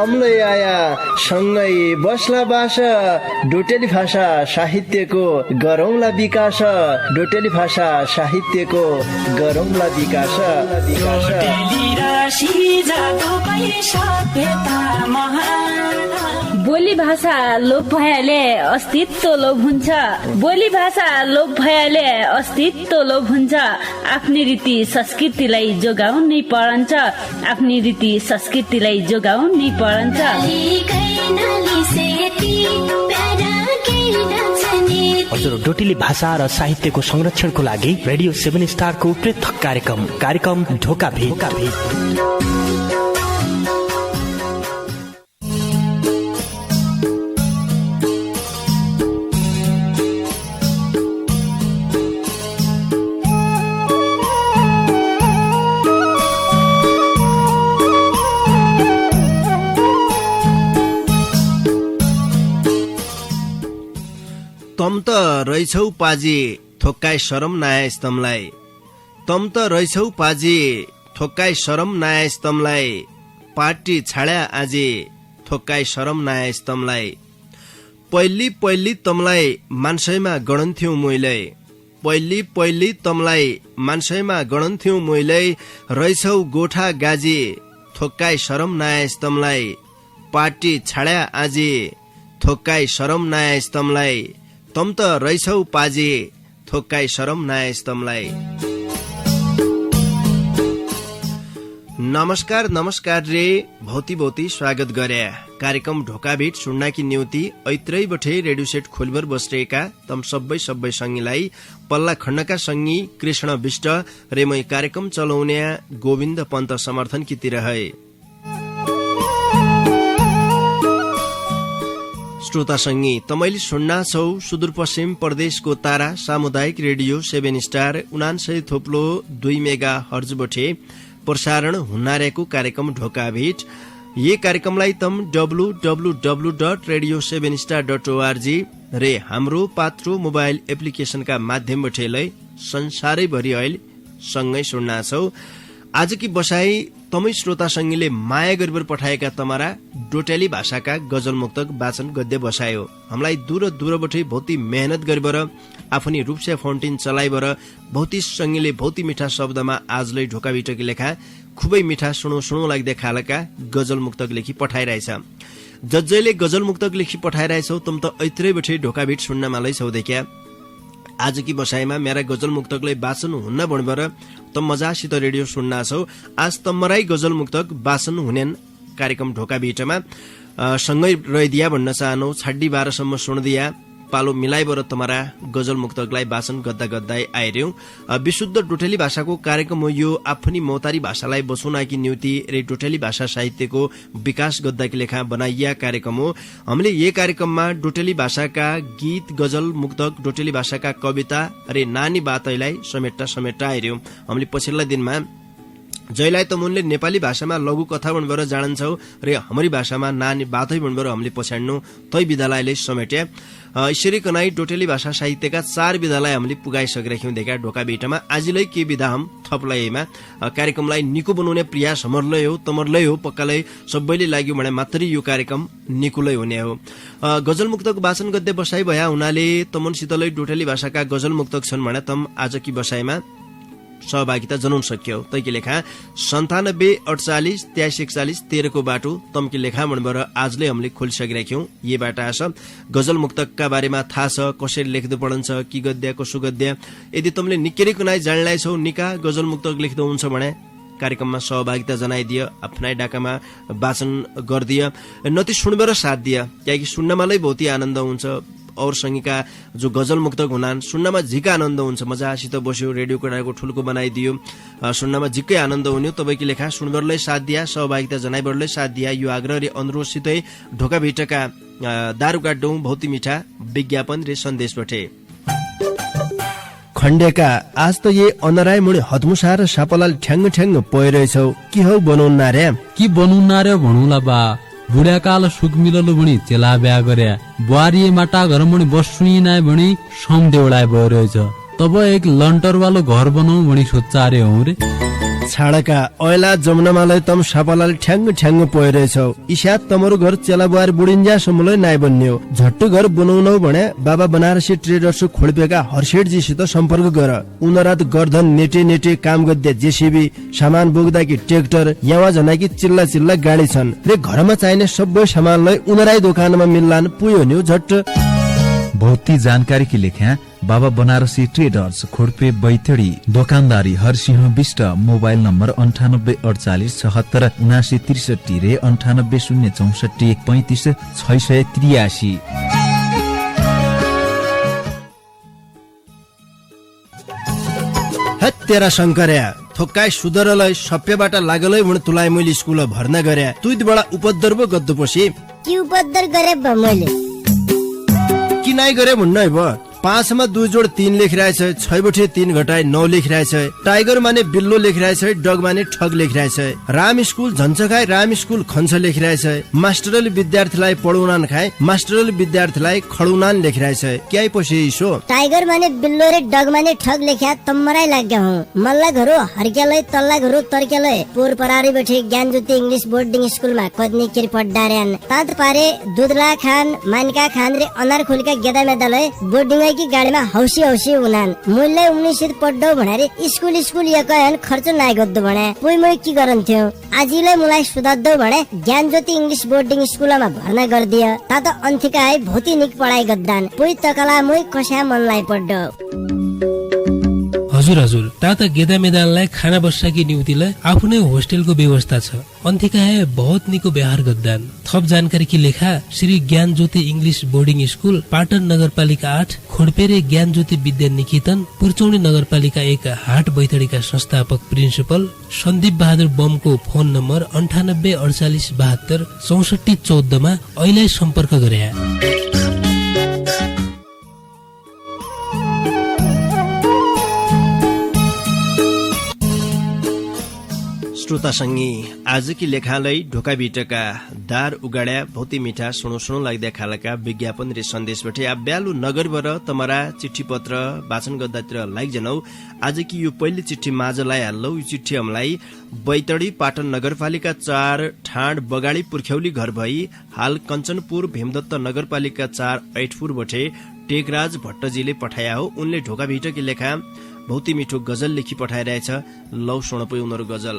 अम्लै आया सँगै बस्ला बास डोटेली भाषा साहित्यको गरौँला विकास डोटेली भाषा साहित्यको गरौँला विकास बोली भाषा लोप भएले अस्तित्व लोप हुन्छ बोली भाषा लोप भएले अस्तित्व लोप हुन्छ आफ्नै रीति संस्कृतिलाई जोगाउनै पर्छ आफ्नै रीति संस्कृतिलाई जोगाउनै पर्छ हजुर डोटेली भाषा र साहित्यको संरक्षणको लागि रेडियो 7 स्टारको पृथक कार्यक्रम ढोका भेट तम त रहेछौ पाजी थोक्काई शरम नआए स्तमलाई तम त रहेछौ पाजी थोक्काई शरम नआए स्तमलाई पार्टी छाड्या आजी थोक्काई शरम नआए स्तमलाई पहिली तमलाई मान्छेमा गणन्थ्यौ मैले पहिली तमलाई मान्छेमा गणन्थ्यौ मैले रहेछौ गोठा गाजी थोक्काई शरम नआए स्तमलाई पार्टी छाड्या आजी थोक्काई शरम नआए स्तमलाई तम त रहेछौ पाजी थोक्काई शरम नआए स्तमलाई। नमस्कार रे भौती स्वागत गरे कार्यक्रम ढोकाभिट सुन्नाकी न्युति ऐत्रै बठे रेडियो सेट खोलभर बस्रेका तम सबै संगीलाई पल्ला खण्डका संगी कृष्ण विष्ट रे मै कार्यक्रम चलाउने गोविन्द पन्त समर्थन कितिर है। श्रोता संगी तमैले सुन्ना छौ सुदूरपश्चिम प्रदेशको तारा सामुदायिक रेडियो 7 स्टार 99.2 मेगा हर्ज बठे प्रसारण हुनारेको कार्यक्रम ढोकाभिट ये कार्यक्रमलाई तम www.radio7star.org रे हाम्रो पात्रो मोबाइल एप्लिकेशनका माध्यमबाट संसारैभरि अहिले सँगै सुन्ना छौ। आज की बसाई तमै श्रोता संगीले माया गरेर पठाएका तमारा डोटेली भाषाका गजल मुक्तक वाचन गद्य बसायो। हामीलाई दूरबाटै बहुती मेहनत गरेर आफनी रूपसे फाउन्टेन चलाइबर बहुती संगीले बहुती मिठा शब्दमा आजलाई ढोकाभिटकी लेखा खुबै मिठा सुणो लाग्दै खालका गजल मुक्तक लेखी पठाइरहेछ। जजैले गजल मुक्तक लेखी पठाइरहेछौ तुम त ऐत्रैबाटै ढोकाभिट सुन्न मालै छौ देखिया। आज की बसाईमा मेरा गजल मुक्तकलाई वाचन हुन्न भनेर त मजासित रेडियो सुन्ना छौ। आज तमराई गजल मुक्तक वाचन हुनेन कार्यक्रम ढोका भिटमा सँगै रहिदिया भन्न चाहनु 12:30 सम्म सुन्दिया पालो मिलाइबर तमरा गजल मुक्तकलाई वाचन गद्दा आइर्यौ। विशुद्ध डोटेली भाषाको कार्यक्रम हो यो। आफ्नी मौतारी भाषालाई बचाउनकी निम्ति रे डोटेली भाषा साहित्यको विकास गद्दाकी लेखा बनाइया कार्यक्रम हो। हामीले यही कार्यक्रममा डोटेली भाषाका गीत गजल मुक्तक डोटेली भाषाका कविता रे नानी बातैलाई समेट्टा आइर्यौ। हामीले पछिल्ला दिनमा जयलाई त मुनले नेपाली भाषामा लघु कथा भनेर जान्छौ रे हाम्रो भाषामा नानी बातै भनेर हामीले पछाड्नु तै विद्यालयले समेट्या। यसरी कनाई डोटेली भाषा साहित्यका 4 विधालाई हामीले पुगाइसकेका थियौं देखा ढोका भेटमा। आजलाई के विधा हम थपलाइमा कार्यक्रमलाई निको बनाउने प्रयास हमरलै हो तमरलै हो पक्कालै सबैले लाग्यो भने मात्रै यो कार्यक्रम निकुलै हुने हो। गजल मुक्तक वाचन गद्य बसाई भया हुनाले तमनसितलै डोटेली भाषाका गजल मुक्तक छन् भने तम आजकी बसाईमा सहभागिता जनाउन सक्यौ। तैकी लेखा 97 48 83 41 13 को बाटो तमकी लेखा भनेर आजले हामीले खोलिसकेका थियौं। ये बाटा छ गजल मुक्तकका बारेमा थाहा छ कसरी लेख्दै पढन्छ कि गद्य कसो गद्य। यदि तमले निकै कुनै जान्लाई छौ निका गजल मुक्तक लेख्दै हुन्छ भने कार्यक्रममा सहभागिता जनाइदिए आफ्नै डाकामा वाचन गर्दिए नति सुनबर साथ दिए कियाकि सुन्नमालै बहुतै आनन्द हुन्छ। और संगीका जो गजल मुक्तक हुनान् सुन्नमा झिकै आनन्द हुन्छ। मजासित बस्यो रेडियो कोडाको ठुल्को बनाइदियो सुन्नमा झिकै आनन्द हुन्यो। तपाईकी लेखा सुनबरलाई साथ दिया सहभागिता जनाइबरलाई साथ दिया यो आग्रह रे अनुरोधसितै ढोका भेटका दारु काट्दौ बहुती मिठा विज्ञापन रे सन्देशबाटै खण्डेका आज त ये अनराय मुळे हदमुसा र सापलाल ठ्याङ्ग पइरहेछौ कि हौ बनाउन्ना रे कि बनाउन्ना रे भणुला बा बुढाकाल सुख मिललो भणी चेला ब्या गरे बुहारी माटा घर मुणी बस्सुई नाय भणी सम देउलाय भइरहेछ। तब एक लन्टर वालो घर बनाऊ भणी सोच्चा रे हौ रे। छाडका ऐला जमुनामालाई तम सापालाल ठ्याङ्ग ठ्याङ्ग पोइरहेछौ इसा तमरो घर चेला बुहार बुढिन्जा सम्मलाई नाइ बन्यो झट्टु घर बनाउनौ भने बाबा बनारसी ट्रेडर्स खोल्पेका हर्षेटजीसित सम्पर्क गर उनरात गर्धन नेटे नेटे काम गद्या जेसीबी सामान बोक्दाकी ट्र्याक्टर यावा जनाकी चिल्ला चिल्ला गाडी छन् रे घरमा चाहिने सबै सामानलाई उनराई दोकानमा मिल्लान पुयो नि झट्ट। बहुती जानकारी की लेख्या बाबा बनारसी ट्रेडर्स खोडपे बैतडी दोकानदारी हरसिंह विष्ट मोबाइल नम्बर 9848767963 रे 9806435683। तेरा शंकर्या थोक्काई सुधरलाई सप्यबाट लागलै भने तुलाई मैले स्कुल भर्ना गर्या तुइबाट उपद्रव गद्दुपछि कि उपद्र गरे मैले कि नाइ गरे भन्नु है भ 5 मा 2 जोड 3 लेखिरहेछ 6 बटे 3 घटाए 9 लेखिरहेछ टाइगर माने बिल्लो लेखिरहेछ डग माने ठग लेखिरहेछ राम स्कुल झन्चखाई राम स्कुल खन्छ लेखिरहेछ मास्टरले विद्यार्थीलाई पढाउनान खाए मास्टरले विद्यार्थीलाई खडुनान लेखिरहेछ क्याइ पछि इसो टाइगर माने बिल्लो रे डग माने ठग लेख्या तम्मराई लाग्या हूं मल्ला घरो हरकेलै तल्ला घरो तर्केलै पोर परारी बैठे ज्ञान ज्योति इंग्लिश बोर्डिंग स्कुल मा कदनी किर पड्डार्यान तात पारे दुधला खान मानका खान रे अनार खोलका गेदा मेदालै बोर्डिंग की गाडीमा हौसी हौसी उनान मुलले 19 पड्डो भनेरे स्कुल स्कुल यकयन खर्च नाइ गद्दो भने पुइ मै की गरन्थ्यो आजिले मुलाई सुधाद्दो भने ज्ञान ज्योति इंग्लिश बोर्डिंग स्कुलमा भर्ना गर्दियो ता त अन्थिकाय भौती निक पढाइ गद्दान पुइ तकला मै कसा मनलाई पड्डो। हजुर हजुर ता त गेदा मैदानलाई खाना बस्साकी निउतिलाई आफ्नै होस्टेलको व्यवस्था छ अन्तिकाय बहुत निको व्यवहार गद्दान। थप जानकारी की लेखा श्री ज्ञान ज्योति इंग्लिश बोर्डिंग स्कुल पाटन नगरपालिका 8 खोडपेरे ज्ञान ज्योति विद्या निकेतन पुर्चौनी नगरपालिका 1 हाट बैतडीका संस्थापक प्रिन्सिपल सन्दीप बहादुर बमको फोन नम्बर 9848726414 मा अहिले सम्पर्क गरे। श्रोता संगी आज की लेखालाई ढोका भिटका दार उगाड्या भौती मिठा सुनो सुनो लाग्दा खालका विज्ञापन रे सन्देश बटे आ ब्यालु नगरबाट तमरा चिठी पत्र वाचन गर्दातिर लाइक जनौ आज की यो पहिलो चिठी माझलाई हाल्लौ यो चिठी हमलाई बैतडी पाटन नगरपालिका 4 ठाड बगाडी पुर्ख्यौली घर भई हाल कञ्चनपुर भीमदत्त नगरपालिका 4 ऐठपुर बटे टेकराज भट्टजीले पठाया हो उनले ढोका भिटकी लेखा भौती मिठो गजल लेखी पठाइरहेछ लौ सुनपै उनीहरू गजल।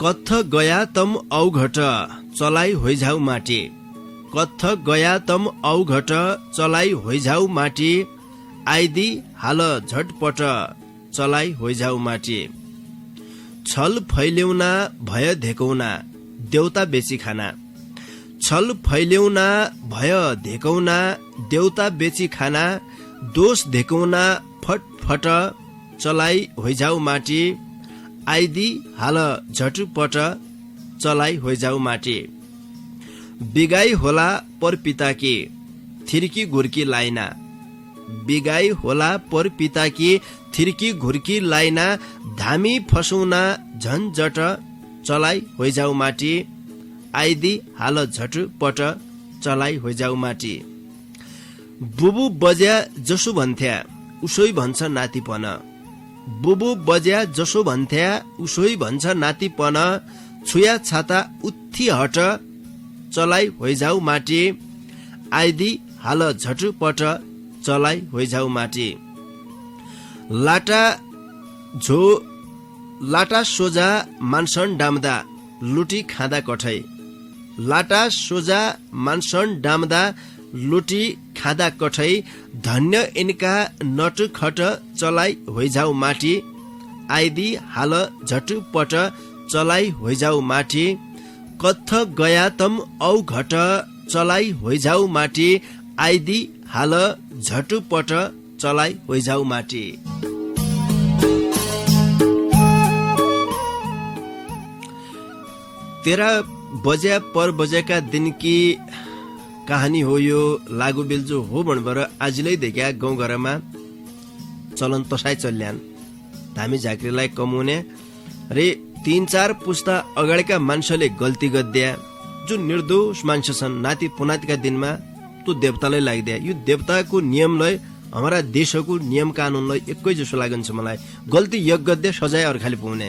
कथ गया तम औघट चलाई होइझाउ माटी कथ गया तम औघट चलाई होइझाउ माटी आइदी हाल झटपट चलाई होइझाउ माटी छल फैल्याउना भय धेकौना देउता बेची खाना छल फैल्याउना भय धेकौना देउता बेची खाना दोष धेकौना फटफट चलाई होइझाउ माटी आइदी हाल झटपट चलाई होइझाउ माटी बिगाई होला पर पिताकी थिर्की घुर्की लाइना बिगाई होला पर पिताकी थिर्की घुर्की लाइना धामी फसौना झन्झट चलाई होइझाउ माटी आइदी हाल झटपट चलाई होइझाउ माटी बुबु बज्या जसो भन्थ्या उसोइ भन्छ नातिपन बुबु बज्या जसो भन्थ्या उसोइ भन्छ नातिपन छुया छाता उथी हट चलाई होइझाउ माटी आइदी हाल झटपट चलाई होइझाउ माटी लाटा सोझा मानसन डाम्दा लुटी खाँदा कठै लाटा सोझा मानसन डाम्दा लुटी खाँदा कठै धन्य इनका नट खट चलाई होइझाउ माटी आइदी हाल झटपट चलाई होइझाउ माटी कथ गया तम औ घट चलाई होइझाउ माटी आइदी हाल झटपट चलाई होइझाउ माटी। तेरा बज्या पर बजेका दिन की कहानी हो यो लागु बेल्जो हो भन्बर आजलै देखा गाउँघरमा चलन तसाई चल्यान धामी झाँक्रीलाई कमाउने रे 3-4 पुस्ता अगाडिका मान्छेले गल्ती गद्या जुन निर्दोष मान्छे छन् नाति पुनातिका दिनमा त्यो देवतालाई लाग्दिया यो देवताको नियमलाई हमारा देशको नियम कानूनलाई एकै जसो लागन्छ मलाई। गल्ती एक गद्दे सजाय अर्काले पाउने।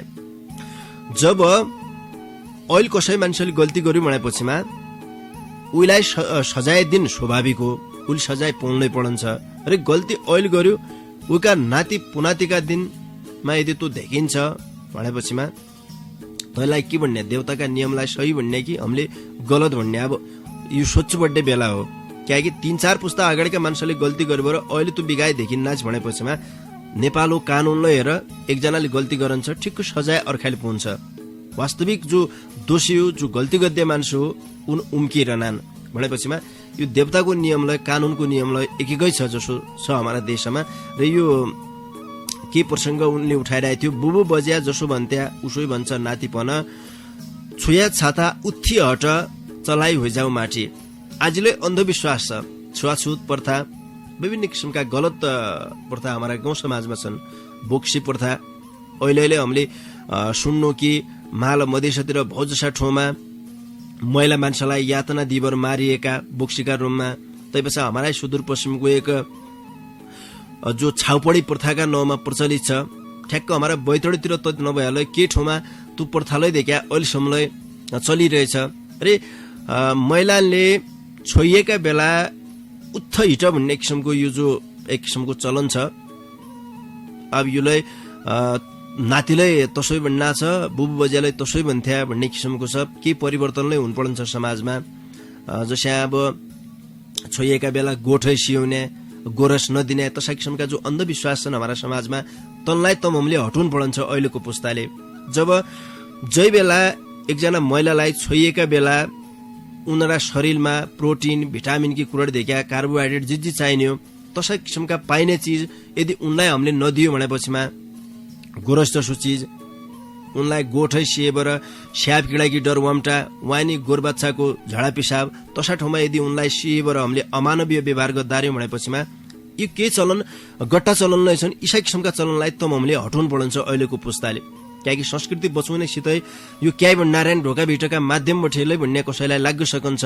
जब अहिले कसै मान्छेले गल्ती गर्यो भनेपछिमा उइलाई सजाय दिन स्वाभाविक हो, उले सजाय पाउनै पर्छ। र गल्ती अहिले गर्यो उका नाति पुनातिका दिनमा यदि त्यो देखिन्छ भनेपछिमा तैलाई के भन्ने, देवताका नियमलाई सही भन्ने कि हामीले गलत भन्ने, अब यो सोच्नुपर्ने बेला हो। किनकि 3-4 पुस्ता अगाडिका मान्छेले गल्ती गरेर अहिले त्यो बिगाई देखिन्नाछ भनेपछिमा नेपालको कानूनलाई हेर एकजनाले गल्ती गरन्छ ठिक्क सजाय अर्काले पाउँछ। वास्तविक जो दोषी हो, जो गल्ती गर्दै मान्छे हो, उन उम्किरहनान् भनेपछिमा यो देवताको नियमलाई कानूनको नियमलाई एकै छ जसो छ हाम्रो देशमा। र यो के प्रसंग उनले उठाइरहेको थियो, बुबु बजिया जसो भन्थ्या उसै भन्छ नातिपन, छुया छाता उथी हट चलाइ होइजाउ माटी। आजले अन्धविश्वास छ, छुवाछुत प्रथा, विभिन्न किसिमका गलत प्रथा हाम्रा गाउँ समाजमा छन्। बोक्सी प्रथा अहिले हामीले सुन्नु कि माल मधेसतिर बहुत जसा ठाउँमा महिला मान्छेलाई यातना दिबर मारिएका बोक्सीका रूपमा। त्यसपछि हाम्रै सुदूरपश्चिमको एक जो छाउपडी प्रथाका नाउँमा प्रचलित छ, ठ्याक्क हाम्रा बैतडीतिर त नभएलाई के ठाउँमा त्यो प्रथालाई देखा अहिलेसम्मलाई चलिरहेछ। र महिलाले छोइएका बेला उत्थ हिट भन्ने किसिमको यो जो एक किसिमको चलन छ। अब योलाई नातिलाई तसै भन्ना छ, बुबु बजियालाई तसै भन्थ्या भन्ने किसिमको छ। के परिवर्तनले हुनुपर्छ समाजमा। जस्तै अब छोइएका बेला गोठै सिउने, गोरस नदिने, तसा किसिमका जो अन्धविश्वास छन् हाम्रा समाजमा तनलाई हामीले हटाउनु पर्छ अहिलेको पुस्ताले। जब जै बेला एकजना महिलालाई छोइएका बेला उनरा शरीरमा प्रोटिन भिटामिन की कुरा देखा, कार्बोहाइड्रेट जे चाहिने हो तसा किसिमका पाइने चीज यदि उनलाई हामीले नदियो भनेपछिमा गोरस जसो चीज उनलाई गोठै सिएबर स्याप किडाकी डर वामटा वानी गोरबाच्छाको झडा पिसाब तसा ठाउँमा यदि उनलाई सिएबर हामीले अमानवीय व्यवहार गर्दार्यौं भनेपछिमा यो के चलन गट्टा चलन नै छन्। इसा किसिमका चलनलाई त हामीले हटाउनु पर्छ अहिलेको पुस्ताले। किनकि संस्कृति बचाउनेसितै यो क्याइ नारायण ढोका भिटका माध्यमबाटै भन्ने कसैलाई लाग्न सकन्छ।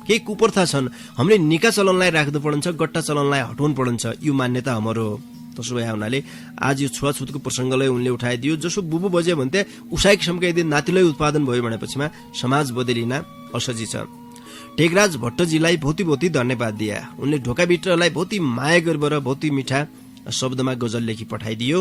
केही कुप्रथा छन्, हामीले निका चलनलाई राख्नु पर्छ, गट्टा चलनलाई हटाउनु पर्छ। यो मान्यता हाम्रो हो। त्यसो भए हुनाले आज यो छुवाछुतको प्रसंगलाई उनले उठाइदियो। जसो बुबु बजे भन्थे उसाई किसिमका यदि नातिलाई उत्पादन भयो भनेपछिमा समाज बदलिन असजी छ। टेकराज भट्टजीलाई बहुत धन्यवाद दिया। उनले ढोका भित्रलाई बहुत माया गरेर बहुत मिठा शब्दमा गजल लेखी पठाइदियो।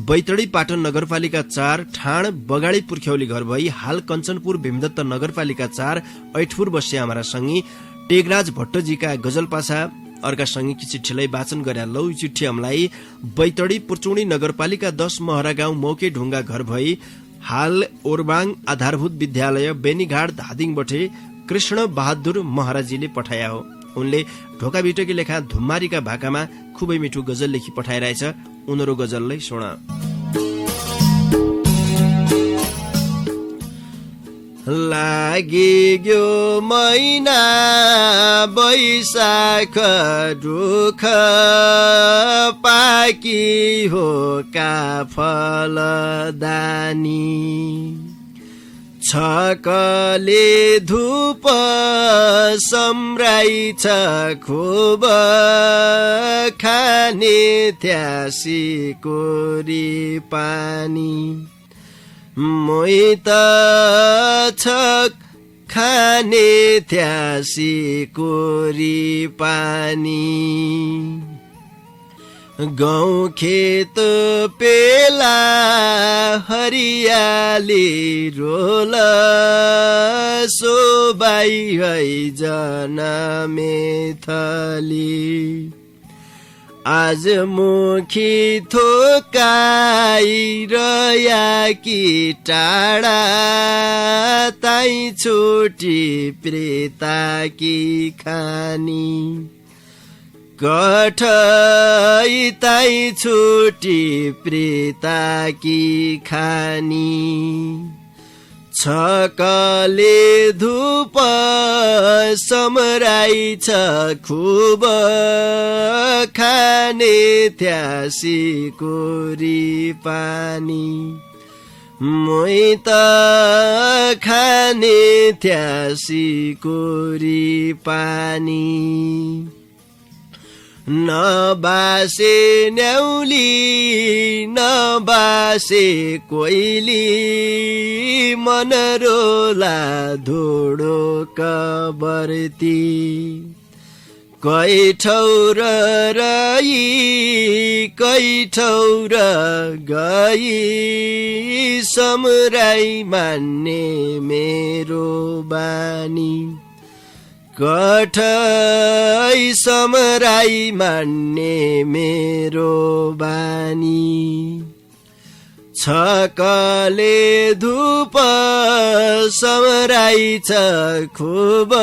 बैतडी पाटन नगरपालिका 4 ठाण बगाडी पुर्ख्यौली घर भई हाल कञ्चनपुर भीमदत्त नगरपालिका 4 ऐठपुर बस्या हाम्रा संगी टेकराज भट्टजीका गजल पासा अर्का संगीकी चिठीलाई वाचन गरे। लौ चिठी हामीलाई बैतडी पुर्चुणी नगरपालिका 10 महरा गाउँ मौके ढुङ्गा घर भई हाल ओरबाङ आधारभूत विद्यालय बेनीघाट धादिङबटे कृष्ण बहादुर महाराजीले पठाया हो। उनले ढोका भिटकी लेखा धुम्मारीका भाकामा खुबै मिठो गजल लेखी पठाइरहेछ। उनीहरू गजललाई सुन। लागिग्यो महिना बैशाख दुख पाकी हो का फल दानी छकले धूप सम्राई छ खुब खाने थ्यासी कोरी पानी मोइत छक खाने थ्यासी कोरी पानी गाउँ खेत पेला हरियाली रोल सोबाई है जनमेथली आज मुखी थोकाइरयाकी टाढा ताई छोटी प्रेताकी खानी कठै ताई छोटी प्रेताकी खानी छकले धूप समराई छ खुब खाने थ्यासी कोरी पानी मोइत खाने थ्यासी कोरी पानी नबासे न्याउली नबासे कोइली मन रोला धुडो कबरती कै ठौर रही कै ठौर गई समराई मान्ने मेरो बानी कठै समराई मान्ने मेरो बानी छकले धूप समराई छ खुब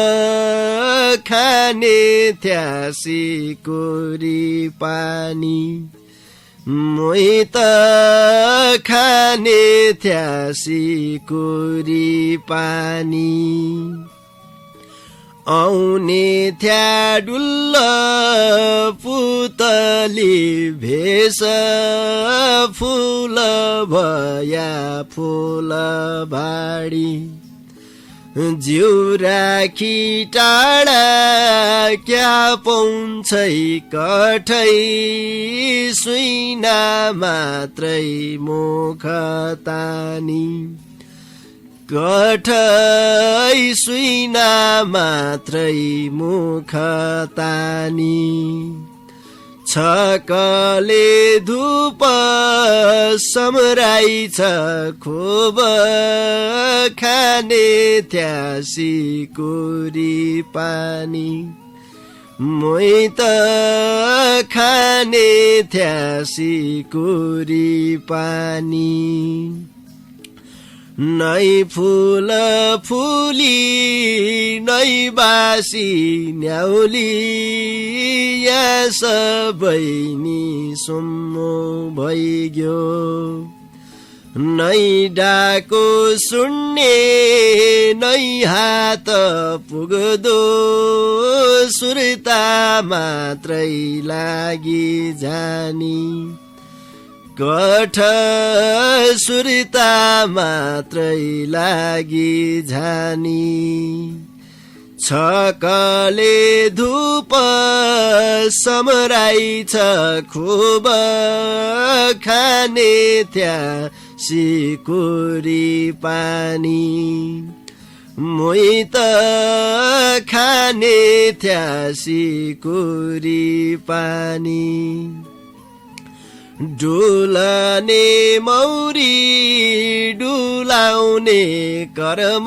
खाने थ्यासी कोरी पानी मै त खाने थ्यासी कोरी पानी आउने थ्या डुल्ल पुतली भेष फूल भया फूल भाडी जिउ राखी टाढा क्या पाउँछै कठै सुइना मात्रै मुख तानी कठै सुइना मात्रै मुख तानी छकले धूप समराई छ खुब खाने थ्यासी कोरी पानी मै त खाने थ्यासी कोरी पानी नै फूल फूली नै बासी न्याउली या सबै नि सुम्मो भइग्यो नै डाको सुन्ने नै हात पुग्दो सुर्ता मात्रै लागि जानी कठ सुर्ता मात्रै लागि जानी छकले धूप समराई छ खुब खाने थ्यासी कोरी पानी मै त खाने थ्यासी कोरी पानी डुलाने मौरी डुलाउने कर्म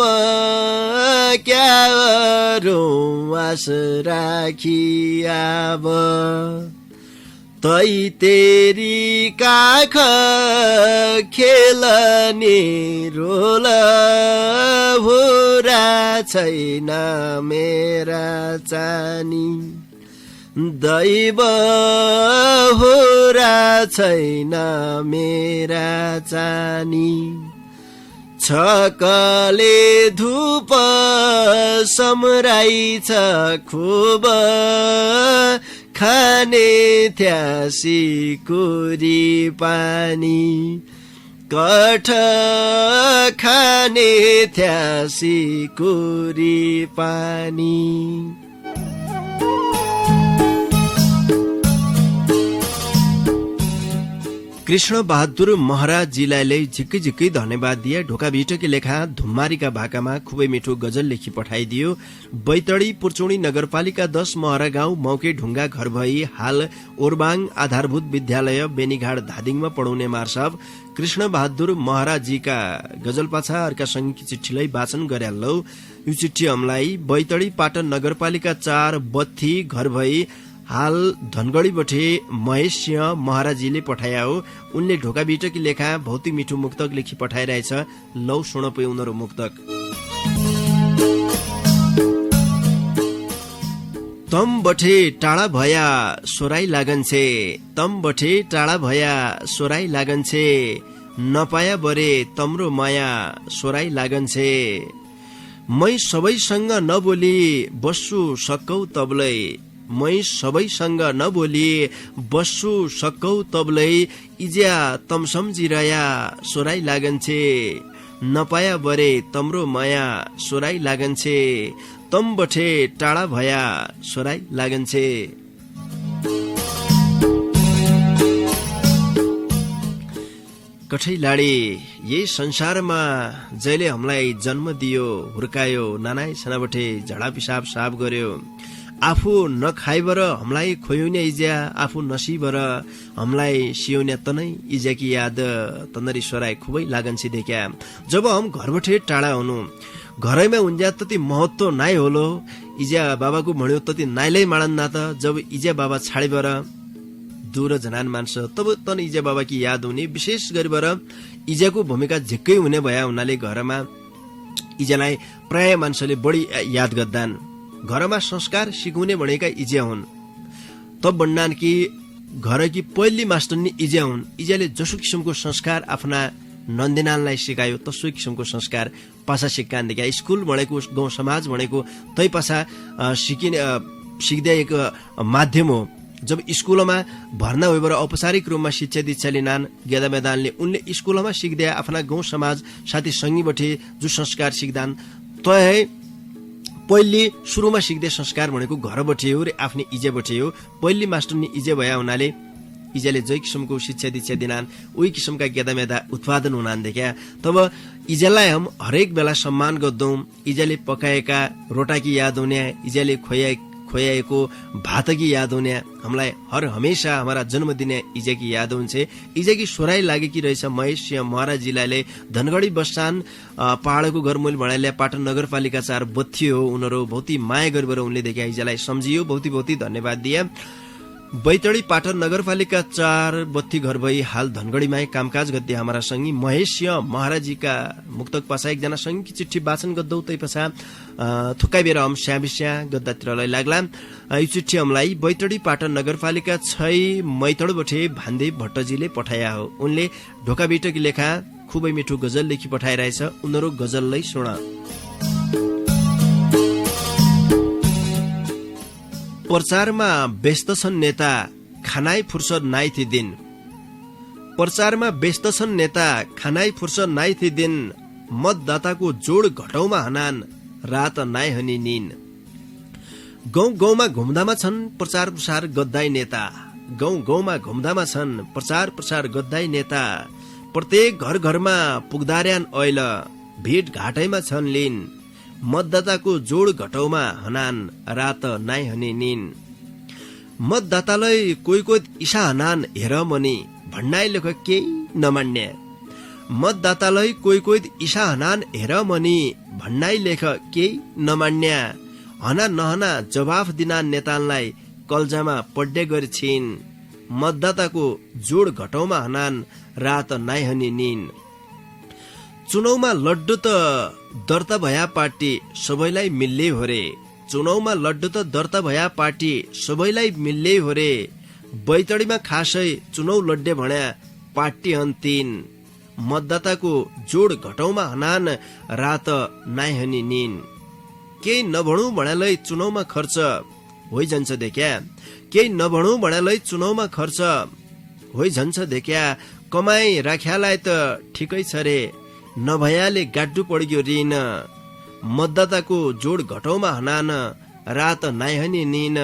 क्या आस राखी आब तै तेरी काख खेलने रोल भोरा छैन मेरा चानी दैव होरा छैन मेरा चानी छकले धूप समराई छ खुब खाने थ्यासी कोरी पानी कठ खाने थ्यासी कोरी पानी कृष्ण बहादुर महाराजजीलाई झिक्कै झिक्कै धन्यवाद दिए। ढोका भिटकी लेखा धुम्मारीका भाकामा खुबै मिठो गजल लेखी पठाइदियो। बैतडी पुर्चौडी नगरपालिका 10 महरा गाउँ मौके ढुङ्गा घर भई हाल ओरबाङ आधारभूत विद्यालय बेनीघाट धादिङमा पढाउने मार्साब कृष्ण बहादुर महाराजजीका गजल पाछा अर्का संघकी चिठीलाई वाचन गर्यालौ। यो चिठी हमलाई बैतडी पाटन नगरपालिका 4 बत्थी घर भई हाल धनगढ़ी बठे महेश सिंह महाराजीले पठाया हो। उनले ढोका बिटकी लेखा भौतिक मिठो मुक्तक लेखी पठाइरहेछ। लौ सुन पे उनीहरू मुक्तक। तम बठे टाढा भया सोराई लागन्छे, तम बठे टाढा भया सोराई लागन्छे, नपाया बरे तम्रो माया सोराई लागन्छे। मै सबैसँग नबोली बस्छु सक्कौ तबलै, मै सबैसँग नबोली बस्छु सक्कौ तबलै, इज्या तम सम्झिरया सोराई लागन्छे, नपाया बरे तम्रो माया सोराई लागन्छे, तम बठे टाढा भया सोराई लागन्छे। कठै यही संसारमा जहिले हामीलाई जन्म दियो हुर्कायो नानाई छनाबटे झडा पिसाब साफ गर्यो आफू नखाइबर हामीलाई खोयौने इज्या आफू नसीबर हामीलाई सियौने तनै इज्याकी याद तन्दरी सोराई खुबै लागन्सी देख्या जब हम घरबटे टाढा हुनु घरैमा उन्ज्या तति महत्व नाइ होलो इज्या बाबाको भन्यो तति नाइलै माडन ना त जब इज्या बाबा छाडेबर दूर जनान मान्छ तब तन इज्या बाबा की याद हुने विशेष गरेर इज्याको भूमिका झिक्कै हुने भया हुनाले घरमा इज्यालाई प्राय मान्छेले बढी याद गर्दान घरमा संस्कार सिकाउने भनेका इज्या हुन् तब भन्नान कि घर की पहिली मास्टरनी इज्या हुन् इज्याले जसो किसिमको संस्कार आफ्ना नन्दिनानलाई सिकायो तसो किसिमको संस्कार पासा सिक्कान देखा स्कुल भनेको गाउँ समाज भनेको तै पासा सिक्दै एक माध्यम हो जब स्कुलमा भर्ना भएर औपचारिक रूपमा शिक्षा दीक्षा लिनान गेदा मैदानले उनले स्कुलमा सिक्दै आफ्ना गाउँ समाज साथी संगीबटे जो संस्कार सिक्दान तय पहिली सुरुमा सिक्दै संस्कार भनेको घरबटे हो र आफ्नै इज्याबटे हो पहिली मास्टरनी इज्या भया हुनाले इज्याले जै किसिमको शिक्षा दीक्षा दिनान उही किसिमका गेदा मेदा उत्पादन हुनान देख्या तब इज्यालाई हम हरेक बेला सम्मान गर्दौं इज्याले पकाएका रोटाकी याद हुने इज्याले खोयाएको भातकी याद हुने हामीलाई हर हमेशा हमारा जन्मदिने इज्याकी याद हुन्छ इज्याकी सोराई लागेकी रहेछ महेश सिंह महाराजीलाई धनगढी बस्सान पहाडको घर मूल भणाले पाटन नगरपालिका 4 बत्थी हो उनीहरू बहुती माया गरेर उनले देख्या इज्यालाई सम्झियो बहुती धन्यवाद दिए बैतडी पाटन नगरपालिका 4 बत्ती घर भई हाल धनगढीमा कामकाज गर्दै हाम्रा संगी महेश सिंह महाराजीका मुक्तक पासा एकजना संगी चिठी वाचन गर्दौ तै पछा थुक्काइ बेर हम स्याबिस्या गद्दातिरलाई लाग्ला यो चिठी हमलाई बैतडी पाटन नगरपालिका 6 मैतडबटे भान्देव भट्टजीले पठाया हो उनले ढोका बिटकी लेखा खुबै मिठो गजल लेखी पठाइरहेछ उनीहरू गजललाई सुन प्रचारमा व्यस्त छन् नेता खानाइ फुर्सद नाइ थी दिन प्रचारमा व्यस्त छन् नेता खानाइ फुर्सद नाइ थी दिन मतदाताको जोड घटाउमा हनान रात नाइ हनी निन गाउँमा घुम्दामा छन् प्रचार प्रसार गद्दाई नेता गाउँमा घुम्दामा छन् प्रचार प्रसार गद्दाई नेता प्रत्येक घरमा पुग्दार्यान ऐल भेट घाटैमा छन् लिन मतदाताको जोड घटाउमा हनान रात नाइ हनी निन मतदातालाई कोही इसा हनान हेर मनी भन्नाइ लेख केही नमान्ने मतदातालाई कोही इसा हनान हेर मनी भन्नाइ लेख केही नमान्या हना नहना जवाफ दिना नेतालाई कल्जामा पड्डे गरिछिन् मतदाताको जोड घटाउमा हनान रात नाइ हनी निन चुनावमा लड्डु त दर्ता भया पार्टी सबैलाई मिल्लै हो रे चुनावमा लड्डु त दर्ता भया पार्टी सबैलाई मिल्लै हो रे बैतडीमा खासै चुनाव लड्डे भन्या पार्टी अन्तिन मतदाताको जोड घटाउमा हनान रात नाइ हनी निन केही नभणु भन्यालै चुनावमा खर्च होइजान्छ देख्या केही नभणु भन्यालै चुनावमा खर्च होइजान्छ देख्या कमाई राख्यालाई त ठिकै छ रे नभयाले गाड्डु पड्यो ऋण मतदाताको जोड घटाउमा हनान रात नाइ हनी निन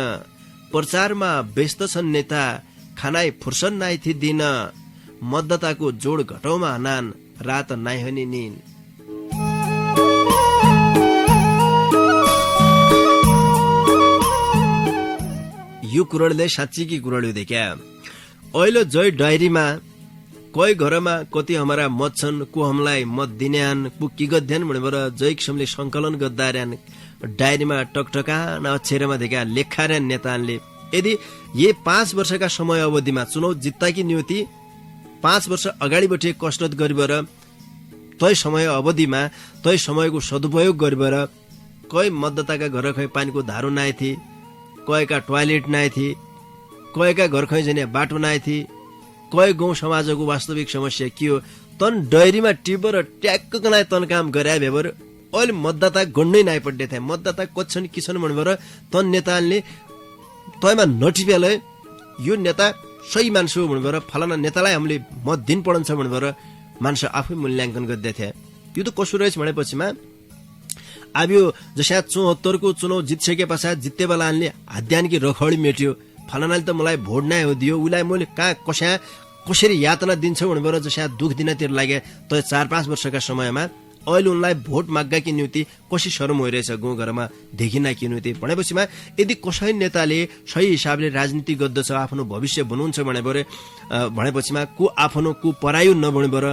प्रचारमा व्यस्त छन् नेता खानाइ फुर्सद नाइ थी दिन मतदाताको जोड घटाउमा हनान रात नाइ हनी निन यो कुरडले साँच्चीकी कुरड देख्या अहिले जय डायरीमा कोही घरमा कति हमारा मत छन् को हमलाई मत दिन्यान को कि गद्यान भनेर जय किसिमले संकलन गद्दार्यान डायरीमा टकटकान अक्षरमा देखा लेखार्यान नेताले यदि ये 5 वर्षका समय अवधिमा चुनाव जित्ताकी नियुति 5 वर्ष अगाडिबाट कसरत गरेर तय समय अवधिमा तय समयको सदुपयोग गरेर कोही मतदाताका घर खै पानीको धारो नाइ थी कोहीका टोयलेट नाइ थी कोहीका घर खै जने बाटो नाइ थी कोही गाउँ समाजको वास्तविक समस्या के हो तन डायरीमा टिपेर ट्याक्क कनाइ तन काम गरे भएर अहिले मतदाता गण्डै नाइ पड्डे थिए मतदाता कछन् कि छन् भनेर तन नेताले तयमा नटिपेले यो नेता सही मान्छे हो भनेर फलाना नेतालाई हामीले मत दिन पर्छ भनेर मान्छे आफै मूल्याङ्कन गर्दै थिए यो त कसो रहेछ भनेपछिमा अब यो जस्या 74 को चुनाव जित्सके पश्चात जित्ते बेलाले हाद्यानकी रखडी मेट्यो फलानाले त मलाई भोट नै हो दियो, उसलाई मैले कहाँ कसरी यातना दिन्छौ भनेर जसै दुख दिनतिर लागे त 4-5 वर्षका समयमा अहिले उनलाई भोट माग्गाकी निम्ति कसै शरम भइरहेछ गाउँघरमा देखिन कि निम्ति भनेपछिमा यदि कसै नेताले सही हिसाबले राजनीति गर्दछ, आफ्नो भविष्य बनाउँछ भनेपछिमा को आफ्नो को परायु नबनेर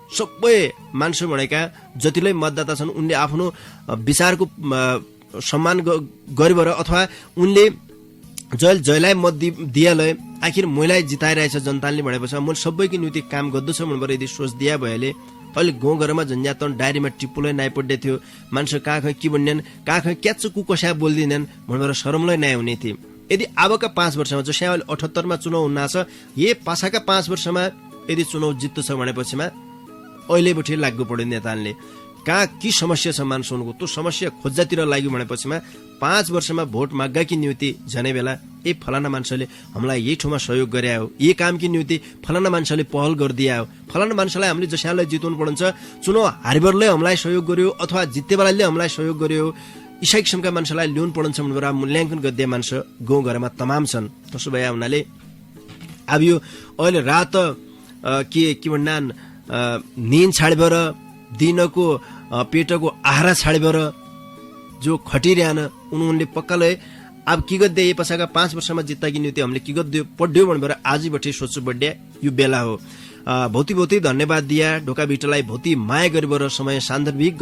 सबै मान्छे भनेका जतिलाई मतदाता छन् उनले आफ्नो विचारको सम्मान गरेर अथवा उनले जयलाई मत दियाले आखिर मैलाई जिताइरहेछ जनताले भनेपछि म सबैको निम्ति काम गर्दछु भनेर यदि सोच दिया भएले अहिले गाउँघरमा झन्झातन डायरीमा टिप्पुलै नाइ पड्डे थियो, मान्छे कहाँ खै के भन्नेन्, कहाँ खै क्याच कुकसा बोल्दिनन् भनेर शरमलै नै हुने थियो। यदि अबका 5 वर्षमा जसै अहिले 78 मा चुनाव हुन छ, यही पासाका 5 वर्षमा यदि चुनाव जित्तो छ भनेपछिमा अहिलेबाट लाग्नु पर्यो नेताले कहाँ के समस्या छ मान्छेको त्यो समस्या खोज्जातिर लाग्यो भनेपछिमा 5 वर्षमा भोट माग्गाकी निम्ति झनै बेला ए फलाना मान्छेले हामीलाई यही ठाउँमा सहयोग गरे हो, यही कामकी निम्ति फलाना मान्छेले पहल गरिदिया हो, फलाना मान्छेलाई हामीले जसैलाई जिताउनु पर्छ, चुनाव हारिबरले हामीलाई सहयोग गर्यो अथवा जित्तेवालाले हामीलाई सहयोग गर्यो, इसाई किसिमका मान्छेलाई ल्याउनु पर्छ भनेर मूल्याङ्कन गरिदिए मान्छे गाउँघरमा तमाम छन्। त्यसो भए हुनाले अब यो अहिले रात के भन्नान् निन छाडेर दिनको पेटको आहारा छाडेर जो खटिरहन उनले पक्काले अब के गर्दै ये पछाका 5 वर्षमा जित्ताकी निम्ति हामीले के गर्दै पढ्यो भनेर आजैबाट सोच्नु बड्या यो बेला हो। भौती धन्यवाद दिया ढोका भिटलाई भौती माया गरेर समय सान्दर्भिक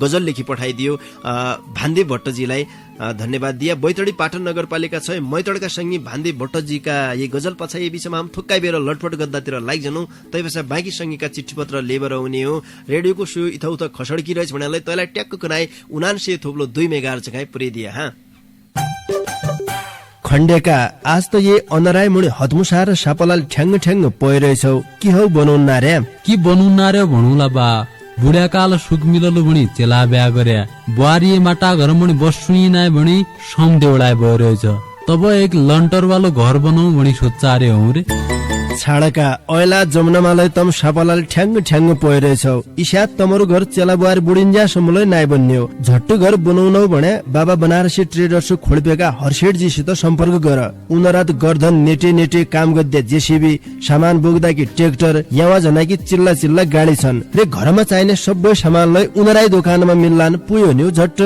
गजल लेखी पठाइदियो भान्दी भट्टजीलाई धन्यवाद दिया। बैतडी पाटन नगरपालिका छ मैतडका संगी भान्दी भट्टजीका ये गजल पछाइ ये बीचमा हम थुक्काइ बेर लटपट गद्दातिर लाग जनु तैपछा बाँकी संगीका चिठी पत्र लेबर आउने हो। रेडियोको सु इथौथ खसडकी रहेछ भनेलाई तैलाई ट्याक्क कुनाइ 79 थोप्लो 2 मेगाहर्ज चाहिँ पुर्याइदिया हा खण्डेका आज त ये अनराय मुनि हतमुसा र सापलाल ठ्याङ्ग ठ्याङ्ग पइरहेछौ कि हौ बनाउन रे कि बनाउन रे भणुला बा बुढ्याकाल सुख मिललो भणी चेला ब्या गरे बुहारी माटा घर मुनि बस्सुई नाइ भणी सम देउडाय भइरहेछ तब एक लन्टर वालो घर बनाऊ भणी सोच्चा रे हौ रे छाडका ऐला जमुनामालाई तम सापलाल ठ्याङ्ग ठ्याङ्ग पइरहेछौ इसात तमरो घर चेला बुहारी बुढिन्जा सम्मलै नाइ बन्न्यो झट्ट घर बनाउनौ भने बाबा बनारसी ट्रेडर्स खोडपेका हर्षेडजीसित सम्पर्क गर उनरात गर्धन नेटे काम गद्दे जेसीबी सामान बोक्दाकी ट्र्याक्टर यावा जनाकी चिल्ला गाडी छन् रे घरमा चाहिने सबै सामानलाई उनराई दोकानमा मिल्लान पुयो नि झट्ट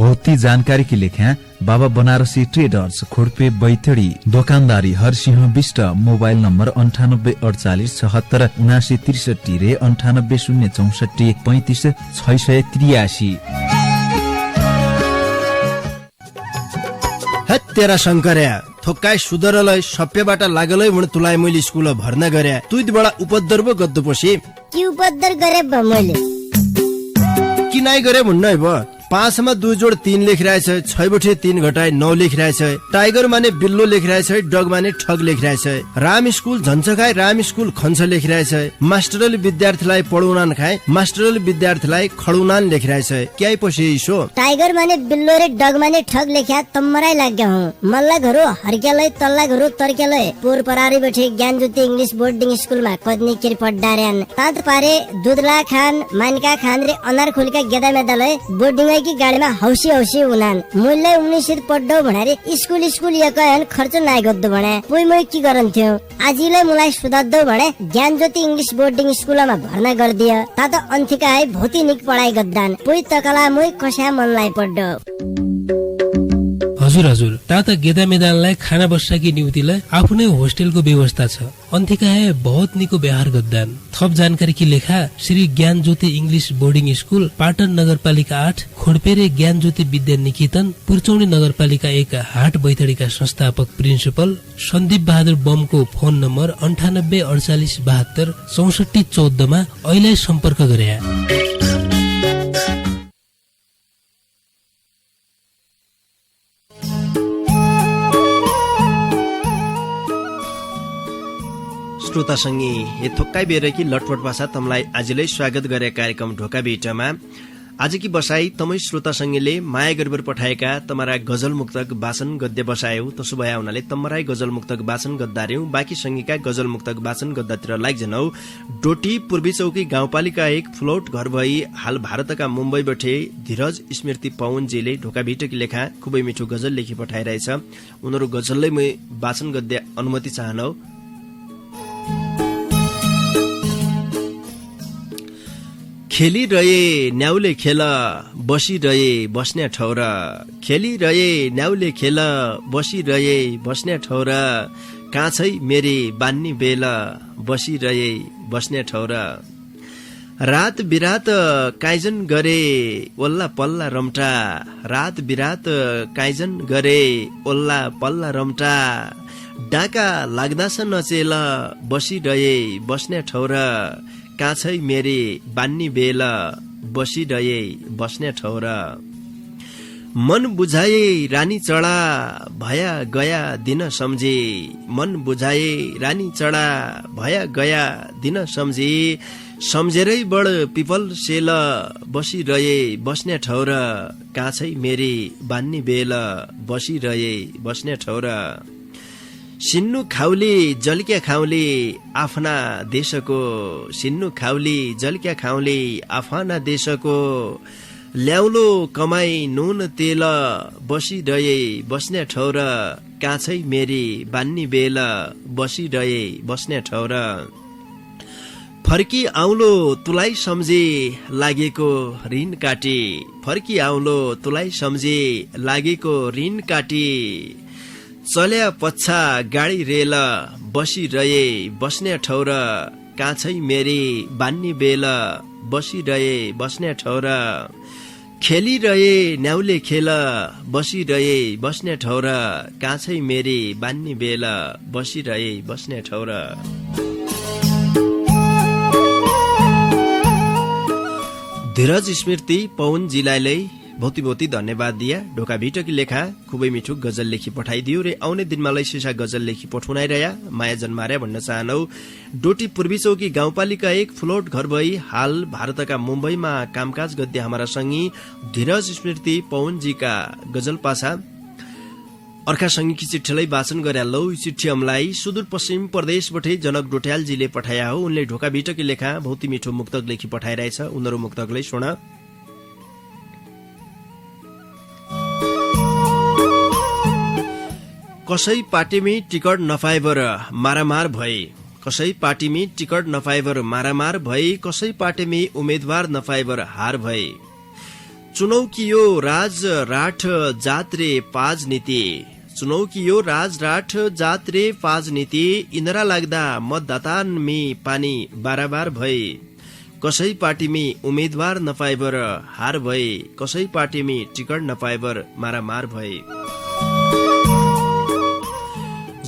बहुती जानकारी की लेख्या बाबा बनारसी ट्रेडर्स खोडपे बैथडी दोकानदारी हरसिंह विष्ट मोबाइल नम्बर 9848767963 रे 9806435683। तेरा शंकर्या थोक्काई सुधरलाई सप्यबाट लागलै भने तुलाई मैले स्कुल भर्ना गरे तुइबाट उपद्रव गद्दु पछि के उपद्रव गरे मैले कि नाइ गरे भन्नु है 5 मा 2 जोड 3 लेखिरहेछ 6 बटे 3 घटाई 9 लेखिरहेछ टाइगर माने बिल्लो लेखिरहेछ डग माने ठग लेखिरहेछ राम स्कुल झन्चखाई राम स्कुल खन्छ लेखिरहेछ मास्टरले विद्यार्थीलाई पढाउनान खाए मास्टरले विद्यार्थीलाई खडुनान लेखिरहेछ क्याइ पछि इसो टाइगर माने बिल्लो रे डग माने ठग लेख्या तम्मराई लाग्या हूं मल्ला घरो हरकेलै तल्ला घरो तरकेलै पोर परारी बैठे ज्ञान ज्योति इंग्लिश बोर्डिंग स्कूल मा कदनी केरी पढ्डार्यान तात पारे दुधला खान मानका खान रे अनार खोलका गेदा मेदालै बोर्डिंग की गाडीमा हौसी उनान मुलले 19 पढ्डौ भनेर स्कुल यकन खर्च नाइ गद्दो भने पुइ के गरन्थ्यो आजिले मुलाई सुधाद्दौ भने ज्ञान ज्योति इंग्लिश बोर्डिंग स्कुलमा भर्ना गर्दियो ता त अन्थिका है भौती निक पढाइ गद्दान पुइ तकला मुइ कसा मनलाई पढ्डौ। हजुर ता गेदा मैदानलाई खाना बस्साकी निउतिलाई आफ्नै होस्टेलको व्यवस्था छ अन्थिका है बहुत निको व्यवहार गद्दान। थप जानकारी की लेखा श्री ज्ञान ज्योति इंग्लिश बोर्डिंग स्कूल पाटन नगरपालिका 8 खोडपेरे ज्ञान ज्योति विद्या निकेतन पुर्चौनी नगरपालिका 1 हाट बैतडीका संस्थापक प्रिन्सिपल सन्दीप बहादुर बमको फोन नम्बर 984872 6414 मा अहिले सम्पर्क गरे। श्रोता संगी ये थोक्काइ बेर कि लटपट भाषा तमलाई आजलै स्वागत गरे कार्यक्रम ढोका भेटमा आजकी बसाई तमै श्रोता संगीले माया गरेर पठाएका तमरा गजल मुक्तक वाचन गद्य बसायौ तसो भए हुनाले तमराई गजल मुक्तक वाचन गद्दार्यौ बाँकी संगीका गजल मुक्तक वाचन गद्दातिर लाग्जनौ। डोटी पूर्वी चौकी गाउँपालिका 1 फ्लोट घर भई हाल भारतका मुम्बई बठे धीरज स्मृति पवनजीले ढोका भिटकी लेखा खुबै मिठो गजल लेखी पठाइरहेछ। उनीहरू गजललाई मै वाचन गद्य अनुमति चाहनौ। खेलिरहे न्याउले खेल बसिरहे बस्ने ठौर, खेलिरहे न्याउले खेल बसिरहे बस्ने ठौर, काछै मेरे बान्नी बेल बसिरहे बस्ने ठौर। रात बिरात काइजन गरे ओल्ला पल्ला रम्टा, रात बिरात काइजन गरे ओल्ला पल्ला रम्टा, डाका लाग्दा छ नचेल बसिरहे बस्ने ठौर, काछै मेरे बान्नी बेल बसिरहे बस्ने ठौर। मन बुझाए रानी चढा भया गया दिन सम्झे, मन बुझाए रानी चढा भया गया दिन सम्झे, सम्झेरै बड पिपल सेल बसिरहे बस्ने ठौर, काछै मेरे बान्नी बेल बसिरहे बस्ने ठौर। सिन्नु खाउली जलक्या खाउली आफ्ना देशको, सिन्नु खाउली जलक्या खाउली आफ्ना देशको, ल्याउलो कमाई नुन तेल बसिरहे बस्ने ठौर, काछै मेरी बान्नी बेल बसिरहे बस्ने ठौर। फर्की आउलो तुलाई सम्झे लागेको ऋण काटी, फर्की आउलो तुलाई सम्झे लागेको ऋण काटी, चल्या पच्छा गाडी रेल बसिरहे बस्ने ठौर, काछै मेरी बान्नी बेल बसिरहे बस्ने ठौर। खेलिरहे न्याउले खेल बसिरहे बस्ने ठौर, काछै मेरी बान्नी बेल बसिरहे बस्ने ठौर। धीरज स्मृति पवनजीलाई बहुती बहुती धन्यवाद दिया। ढोका भिटकी लेखा खुबै मिठो गजल लेखी पठाइदियो रे आउने दिनमा लै शेषा गजल लेखी पठाउनाइरह्या माया जन्मार्या भन्न चाहनौ। डोटी पूर्वी चौकी गाउँपालिका 1 फ्लोट घर भई हाल भारतका मुम्बईमा कामकाज गद्य हाम्रा संगी धीरज स्मृति पवनजीका गजल पासा अर्का संगीकी चिठ्ठीलाई वाचन गर्या लौ। चिठ्ठी हमलाई सुदूरपश्चिम प्रदेशबाटै जनक डोट्यालजीले पठाया हो। उनले ढोका भिटकी लेखा बहुती मिठो मुक्तक लेखी पठाइरहेछ। उनीहरू मुक्तकलाई सुन। कसै पार्टीमी टिकट नपाएबर मारामार भए, कसै पार्टीमी टिकट नपाएबर मारामार भए, कसै पार्टीमी उम्मेदवार नपाएबर हार भए। चुनौ कि यो राज राठ जात्रे पाज नीति, चुनौ कि यो राज राठ जात्रे पाज नीति, इन्द्रा लाग्दा मतदातान मी पानी बाराबार भए। कसै पार्टीमी उम्मेदवार नपाएबर हार भए, कसै पार्टीमी टिकट नपाएबर मारामार भए।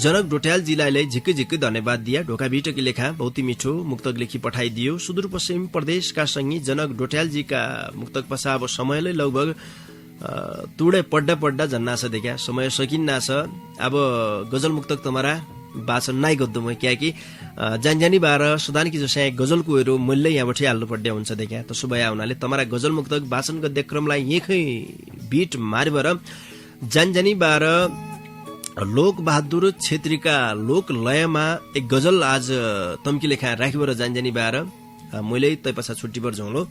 जनक डोट्यालजीलाई झिक्कै झिक्कै धन्यवाद दिया। ढोका भिटकी लेखा बहुती मिठो मुक्तक लेखी पठाइदियो। सुदूरपश्चिम प्रदेशका संगी जनक डोट्यालजीका मुक्तक पसा अब समयलाई लगभग तुडे पड्डा जन्नाछ देखा समय सकिन्नाछ। अब गजल मुक्तक तमरा वाचन नाइ गद्दो म क्याकि जानी बार सदान कि जसा गजलको मूल्य यहाँबाट हाल्नु पर्ने हुन्छ देखा। तसो भए हुनाले तमरा गजल मुक्तक वाचन गद्य क्रमलाई यहीँ बीट मारेर जानी बार लोक बहादुर छेत्रीका लोक लयमा एक गजल आज तम्की लेखा राखिबर जानी बार मैले तै पछा छुट्टी पर जाउँ।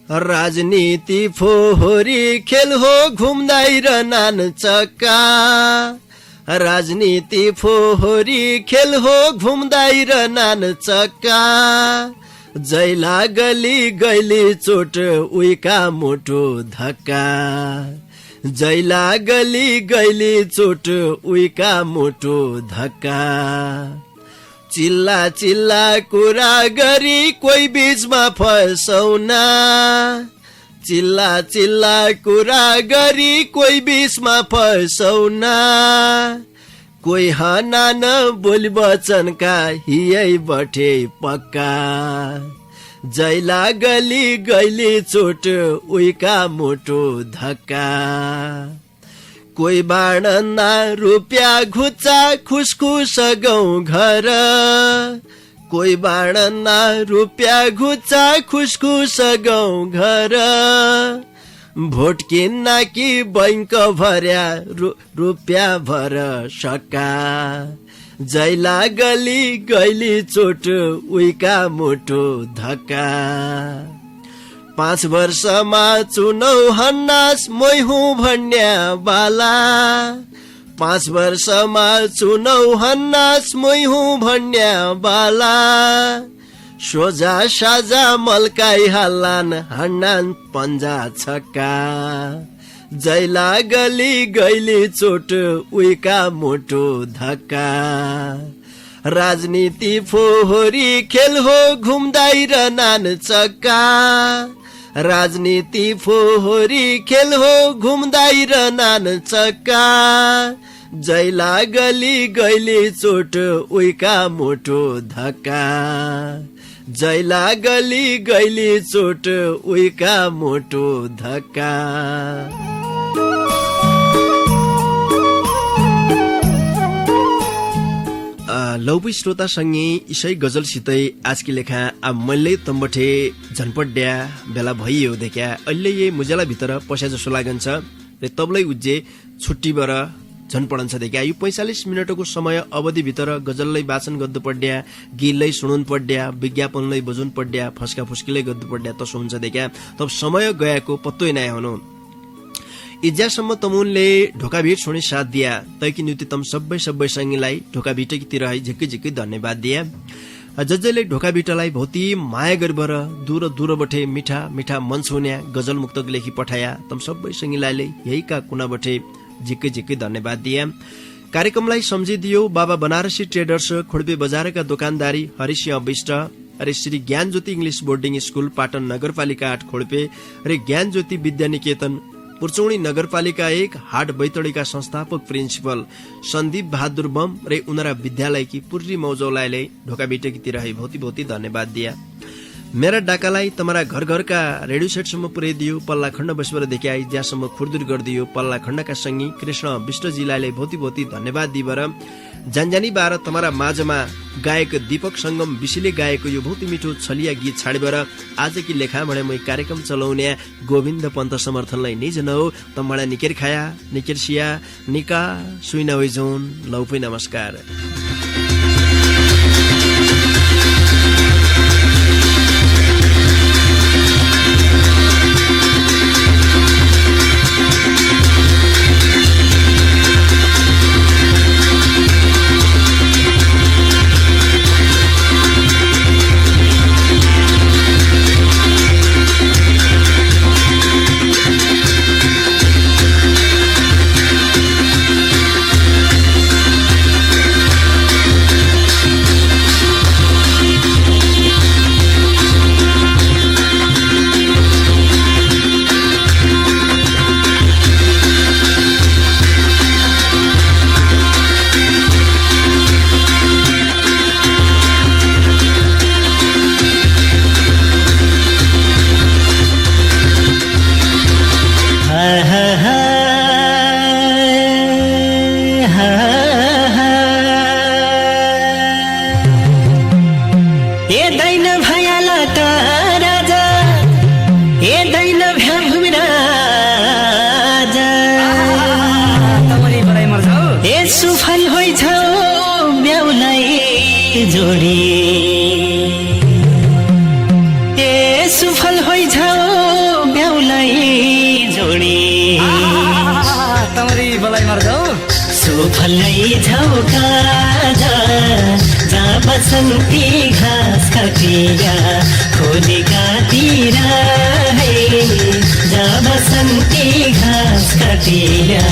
राजनीति फोहोरी खेल हो घुम्दै र नान चक्का, राजनीति फोहोरी खेल हो घुम्दै र नान चक्का, जैला गली गैली चोट उइका मोटो धक्का, जैला गली गैली चोट उइका मोटो धक्का। चिल्ला चिल्ला कुरा गरी कोही बीचमा फसौना, चिल्ला चिल्ला कुरा गरी कोही बीचमा फसौना, कोही हना न बोली वचनका हियै बठे पक्का, जैला गली गैली चोट उइका मोटो धक्का। कोही बाँड्ना रुपियाँ घुच्चा खुसखुस गाउँ घर, कोही बाँडना रुपियाँ घुच्चा खुसखुस गाउँ घर भोट किन्न कि बैंक भर्या रुपियाँ भर सका जैला गली गैली चोट उइका मुटु धक्का 5 वर्षमा चुनाउ हन्नास मै हुँ भन्या बाला 5 वर्षमा चुनाउ हन्नास मै हुँ भन्या बाला सोझा साझा मल्काई हाल्लान हन्नान पन्जा छक्का जैला गली गैली चोट उइका मुटु धक्का राजनीति फोहोरी खेल हो घुम्दै र नान चक्का राजनीति फोहोरी खेल हो घुम्दै र नान चक्का जैला गली गैली चोट उइका मुटु धक्का जैला गली गैली चोट उइका मुटु धक्का लौपी श्रोतासँगै इसै गजलसितै आजकी लेखा अब मैले तम्बठे झनपड्या बेला भइयो देख्या अहिले ये मुजला भित्र पस्या जसो लागन्छ रे तबलै उज्जे छुट्टीबाट झनपडन्छ देख्या यो 45 मिनटको समय अवधिभित्र गजललाई वाचन गर्नु पड्या गीतलाई सुनुन पड्या विज्ञापनलाई बजुन पड्या फस्का फुस्कीलाई गर्नु पड्या तसो हुन्छ देख्या तब समय गएको पत्तै नै हुनु इज्यासम्म तमुनले ढोका भिट सुनि साथ दिया तैकी निम्ति तम सबै संगीलाई ढोका भिटकीतिर है झिक्कै धन्यवाद दिया जजले ढोका भिटलाई भौती माया गरिबर दूरबठे मिठा मिठा मन छुन्या गजल मुक्तक लेखी पठाया तम सबै संगीलाई यहीका कुनाबठे झिक्कै धन्यवाद दिया कार्यक्रमलाई सम्झिदियो बाबा बनारसी ट्रेडर्स खोडबे बजारका दोकानदारी हरिसिंह विष्ट अरे श्री ज्ञान ज्योति इंग्लिश बोर्डिंग स्कूल पाटन नगरपालिका 8 खोडपे अरे ज्ञान ज्योति विद्या निकेतन पुर्चौणी नगरपालिका 1 हाट बैतडीका संस्थापक प्रिन्सिपल सन्दीप बहादुर बम रे उनरा विद्यालयकी पूर्वी मौजौलाले ढोका बिटेकीतिर है भौती धन्यवाद दिया मेरा डाकालाई तमरा घर-घरका रेडियो सेटसम्म पुर्याइदियो पल्ला खण्ड बसवर देखाई ज्यासम्म खुरदुर गरिदियो पल्ला खण्डका संगी कृष्ण विष्टजीलाई भौती धन्यवाद दिएर जानजानी बार तमरा माझमा गायक दीपक संगम विशीले गाएको यो बहुत मिठो छलिया गीत छाडेर आजकी लेखा भने मै कार्यक्रम चलाउने गोविन्द पन्त समर्थनलाई निजन हो तमला निकेर खाया निकेर सिया निका सुइना होइ जोन लौपै नमस्कार बसंती घास कटिया खोली का तीरा है जा बसंती घास कटिया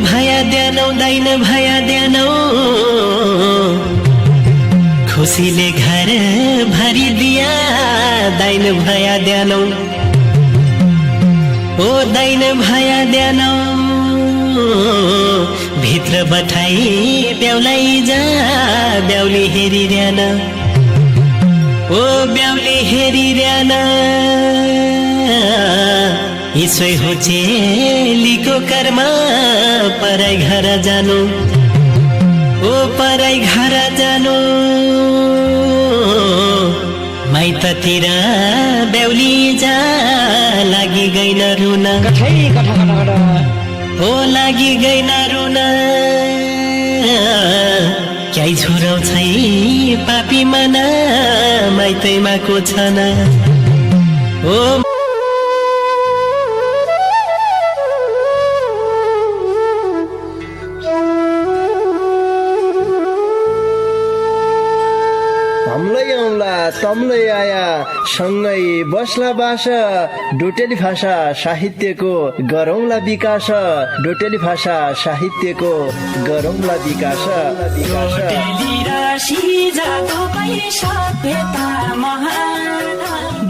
भया दैनौ दाइन भया दैनौ खुसीले घर भरिदिया दाइन भया दैनौ ओ दाइन भया दैनौ भित्र बठाई ब्याउलाई जा ब्याउली हेरिरहन ओ ब्याउली हेरिरहन इसै हो चेलीको कर्म पराई घर जानु ओ पराई घर जानु माइततिर ब्याउली जा लागि गइन रुन ओ लागि गइन रुन क्याइ झुराउँछै पापी मन माइतैमा को छन ओ तमलै आया सँगै बस्ला बास डोटेली भाषा साहित्यको गरौँला विकास डोटेली भाषा साहित्यको गरौँला विकास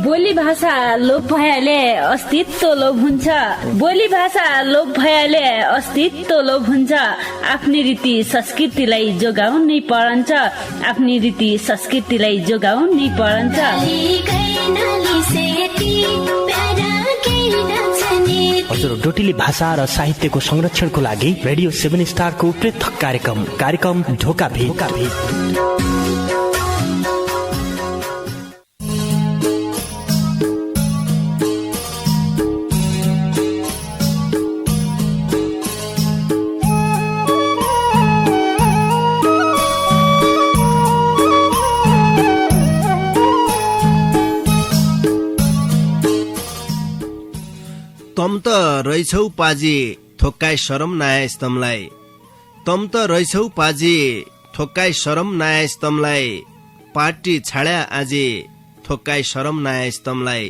बोली भाषा लोप भएले अस्तित्व लोप हुन्छ बोली भाषा लोप भएले अस्तित्व लोप हुन्छ आफ्नै रीति संस्कृतिलाई जोगाउनै परन्छ आफ्नै रीति संस्कृतिलाई जोगाउनै परन्छ हजुर डोटेली भाषा र साहित्यको संरक्षणको लागि रेडियो 7 स्टारको पृथक कार्यक्रम ढोका भेट तम त रहेछौ पाजी थोक्काई शरम नायस तमलाई तम त रहेछौ पाजी थोक्काई शरम नायस तमलाई पार्टी छाड्या आजी थोक्काई शरम नायस तमलाई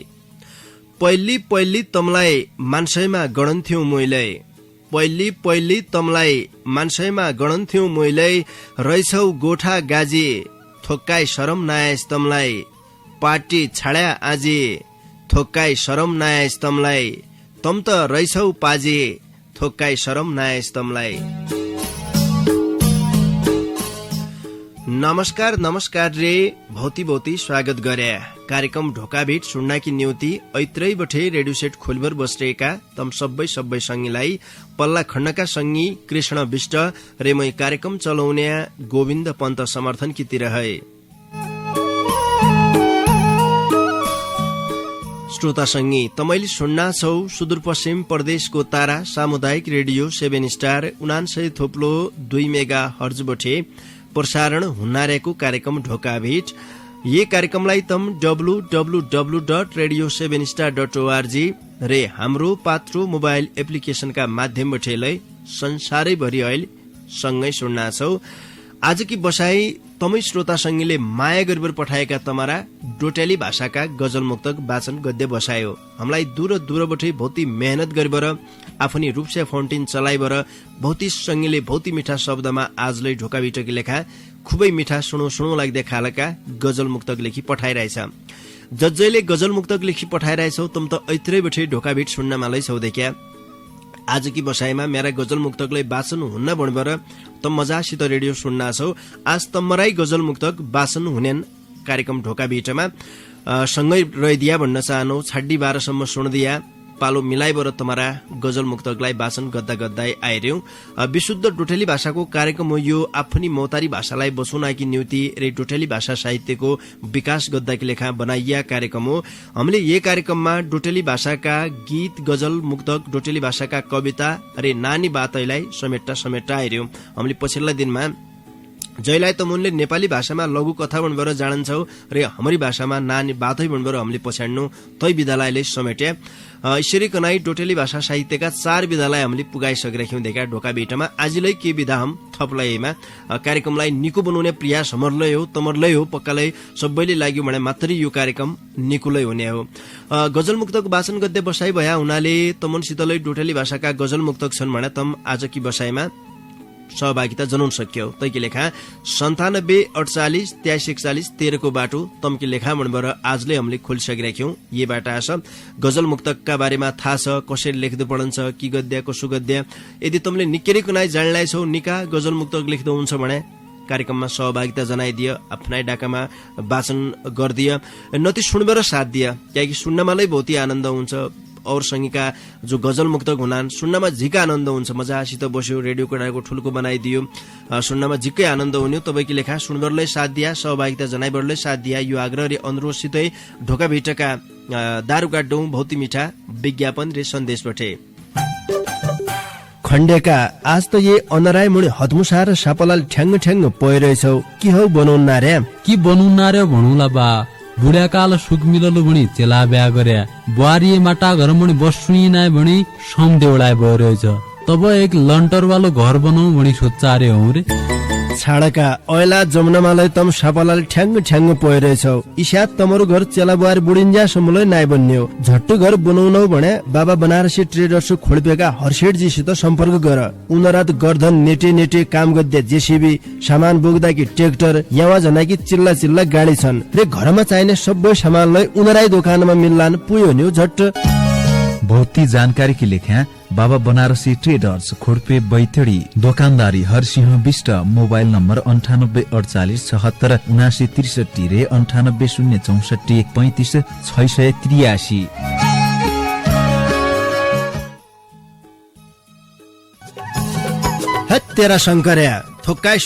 पहिली तमलाई मान्छेमा गणन्थ्यौ मैले पहिली तमलाई मान्छेमा गणन्थ्यौ मैले रहेछौ गोठा गाजी थोक्काई शरम नायस तमलाई पार्टी छाड्या आजी थोक्काई शरम नायस तमलाई तम त रहेछौ पाजी थोक्काई शरम नायस तमलाई नमस्कार रे भौती स्वागत गरे कार्यक्रम ढोका भेट सुन्नाकी न्युति ऐत्रै बठे रेडियो सेट खोलभर बस्रेका तम सबै संगीलाई पल्ला खण्डका संगी कृष्ण विष्ट रे मै कार्यक्रम चलाउने गोविन्द पन्त समर्थन की रहे श्रोता संगी तमैले सुन्ना छौ सुदूरपश्चिम प्रदेशको तारा सामुदायिक रेडियो 7 स्टार 99.2 मेगा हर्ज बठे प्रसारण हुनारेको कार्यक्रम ढोका भेट ये कार्यक्रमलाई तम www.radio7star.org रे हाम्रो पात्रो मोबाइल एप्लिकेशनका माध्यमबाट संसारैभरि अहिले सँगै सुन्ना छौ आजकी बसाई तमै श्रोता संगीले माया गरिबर पठाएका तमारा डोटेली भाषाका गजल मुक्तक वाचन गद्य बसायो हामीलाई दूरबाटै बहुती मेहनत गरिबर आफ्नी रूपसे फाउन्टेन चलाइबर बहुती संगीले बहुती मिठा शब्दमा आजलाई ढोका भिटकी लेखा खुबै मिठा सुनो लाग्दै खालका गजल मुक्तक लेखी पठाइरहेछ जजैले गजल मुक्तक लेखी पठाइरहेछौ तुम त ऐत्रै बठे ढोका भिट सुन्न मालै छौ देखा आज की बसाईमा मेरा गजल मुक्तकलाई वाचन हुन्न भणबर त मजासित रेडियो सुन्ना छौ आज तमराई गजल मुक्तक वाचन हुनेन कार्यक्रम ढोका भेटमा सँगै रहिदिया भन्न चाहनु 12:30 सम्म सुन्दिया पालो मिलाइबर तमरा गजल मुक्तकलाई वाचन गद्दै आइर्यौ विशुद्ध डोटेली भाषाको कार्यक्रम हो यो आफ्नी मौतारी भाषालाई बचाउनकी निम्ति रे डोटेली भाषा साहित्यको विकास गद्दाकी लेखा बनाइया कार्यक्रम हो हामीले यो कार्यक्रममा डोटेली भाषाका गीत गजल मुक्तक डोटेली भाषाका कविता रे नानी बातैलाई समेट्टा आइर्यौ हामीले पछिल्ला दिनमा जयलाई त मुनले नेपाली भाषामा लघु कथा भन्बर जाणन्छौ र हाम्री भाषामा नानी बातै भन्बर हामीले पछाड्नु तै विद्यालयले समेटे ईश्वरी कनाई डोटेली भाषा साहित्यका 4 विधालाई हामीले पुगाइसकेका थियौं देखा ढोका बेटामा आजलाई के विधा हम थपलाइमा कार्यक्रमलाई निको बनाउने प्रयास हमरलै हो तमरलै हो पक्कालै सबैले लाग्यो भने मात्रै यो कार्यक्रम निकुलै हुने हो गजल मुक्तक वाचन गद्य बसाई भया हुनाले तमनसितलै डोटेली भाषाका गजल मुक्तक छन् भने तम आज की बसाईमा सहभागिता जनाउन सक्यौ तैकी लेखा 9748834113 को बाटो तमकी लेखा मनबर आजले हामीले खोलिसकेका थियौं ये बाटा छ गजल मुक्तकका बारेमा थाहा छ कसरी लेख्दै पढन्छ कि गद्य कसो गद्य यदि तमले निकेरी कुनाइ जान्लाई छौ निका गजल मुक्तक लेख्दै हुन्छ भने कार्यक्रममा सहभागिता जनाइदिए आफ्नै डाकामा वाचन गर्दिए नति सुनबर साथ दिए कियाकि सुन्नमालै बहुतै आनन्द हुन्छ और संगीका जो गजल मुक्तक हुनान् सुन्नमा झिकै आनन्द हुन्छ मजासित बस्यो रेडियो कोडाको ठुल्को बनाइदियो सुन्नमा झिकै आनन्द हुन्यो तपाईकी लेखा सुनबरले साथ दिया सहभागिता जनाइबरले साथ दिया यो आग्रह रे अनुरोधसितै ढोका भेटका दारु काट्डौं भौती मिठा विज्ञापन रे सन्देश बटे खण्डेका आज त ये अनराय मुनि हतमुसार सापलाल ठ्याङ्ग ठ्याङ्ग पइरहेछौ कि हौ बनाउन रे कि बनाउन रे भणौला बा बुढ्याकाल सुख मिललो भणी चेला ब्या गर्या बुहारी माटा घर मुनि बस्सुई नाय भणी सम देउलाय भइरहेछ तब एक लन्टर वालो घर बनाऊ भणी सोच्चारे हौ रे छाडका ऐला जमुनामालाई तम सापलाल ठ्याङ्ग ठ्याङ्ग पइरहेछौ इसा तमरो घर चेला बुहार बुढिन्जा समूलै नाइ बन्न्यो झट्टु घर बनाउनौ भने बाबा बनारसी ट्रेडर्स खोडपेका हर्षेटजीसित सम्पर्क गर उनरात गर्धन नेटे नेटे काम गद्य जेसीबी सामान बोक्दाकी ट्र्याक्टर यावा जनाकी चिल्ला चिल्ला गाडी छन् रे घरमा चाहिने सबै सामानलाई उनराई दोकानमा मिल्लान पुयो नि झट्ट बहुती जानकारी की लेख्या बाबा बनारसी ट्रेडर्स खोडपे बैथडी दोकानदारी हरसिंह विष्ट मोबाइल नम्बर 9848767963 रे 980641358683 तेरा शंकर्या थोक्काई